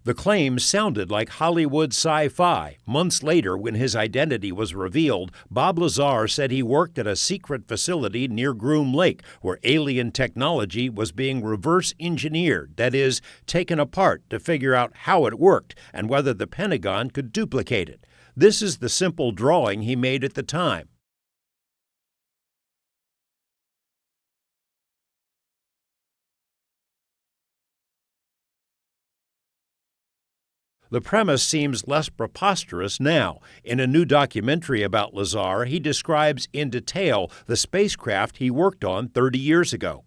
The claim sounded like Hollywood sci-fi. Months later, when his identity was revealed, Bob Lazar said he worked at a secret facility near Groom Lake where alien technology was being reverse engineered, that is, taken apart to figure out how it worked and whether the Pentagon could duplicate it. This is the simple drawing he made at the time. The premise seems less preposterous now. In a new documentary about Lazar, he describes in detail the spacecraft he worked on 30 years ago.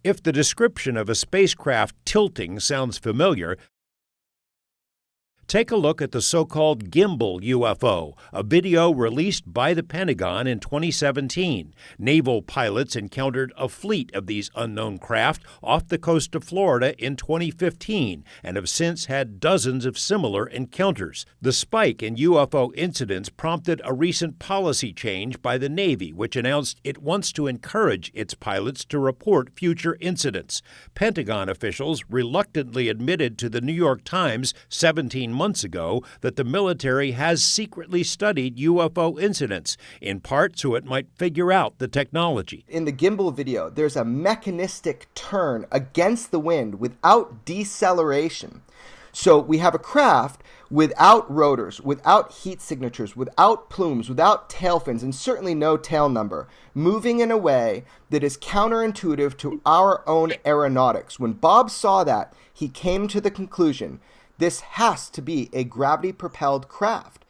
If the description of a spacecraft tilting sounds familiar, take a look at the so-called gimbal UFO, a video released by the Pentagon in 2017. Naval pilots encountered a fleet of these unknown craft off the coast of Florida in 2015 and have since had dozens of similar encounters. The spike in UFO incidents prompted a recent policy change by the Navy, which announced it wants to encourage its pilots to report future incidents. Pentagon officials reluctantly admitted to the New York Times 17 months ago that the military has secretly studied UFO incidents, in part so it might figure out the technology. In the gimbal video, there's a mechanistic turn against the wind without deceleration. So we have a craft without rotors, without heat signatures, without plumes, without tail fins, and certainly no tail number, moving in a way that is counterintuitive to our own aeronautics. When Bob saw that, he came to the conclusion this has to be a gravity-propelled craft,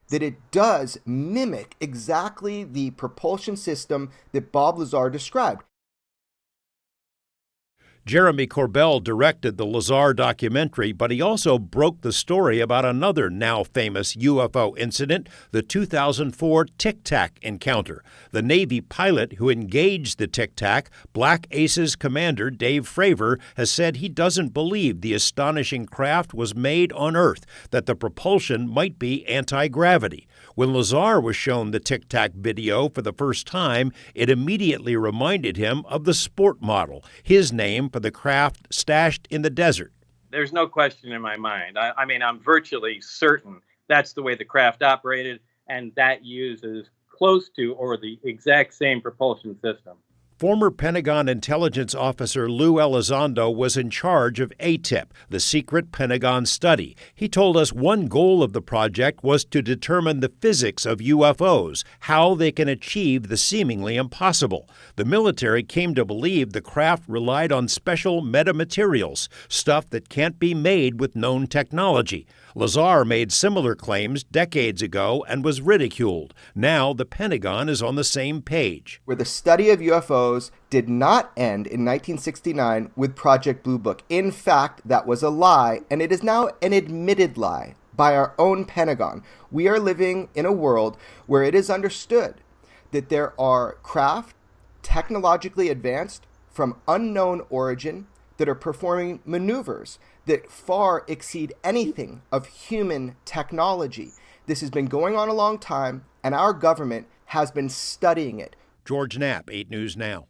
that it does mimic exactly the propulsion system that Bob Lazar described. Jeremy Corbell directed the Lazar documentary, but he also broke the story about another now famous UFO incident, the 2004 Tic Tac encounter. The Navy pilot who engaged the Tic Tac, Black Aces commander Dave Fravor, has said he doesn't believe the astonishing craft was made on Earth, that the propulsion might be anti-gravity. When Lazar was shown the Tic Tac video for the first time, it immediately reminded him of the Sport model, his name for the craft stashed in the desert. There's no question in my mind. I mean, I'm virtually certain that's the way the craft operated, and that uses close to or the exact same propulsion system. Former Pentagon intelligence officer Lou Elizondo was in charge of ATIP, the secret Pentagon study. He told us one goal of the project was to determine the physics of UFOs, how they can achieve the seemingly impossible. The military came to believe the craft relied on special metamaterials, stuff that can't be made with known technology. Lazar made similar claims decades ago and was ridiculed. Now the Pentagon is on the same page. Where the study of UFOs did not end in 1969 with Project Blue Book. In fact, that was a lie, and it is now an admitted lie by our own Pentagon. We are living in a world where it is understood that there are craft technologically advanced from unknown origin that are performing maneuvers that far exceed anything of human technology. This has been going on a long time, and our government has been studying it. George Knapp, 8 News Now.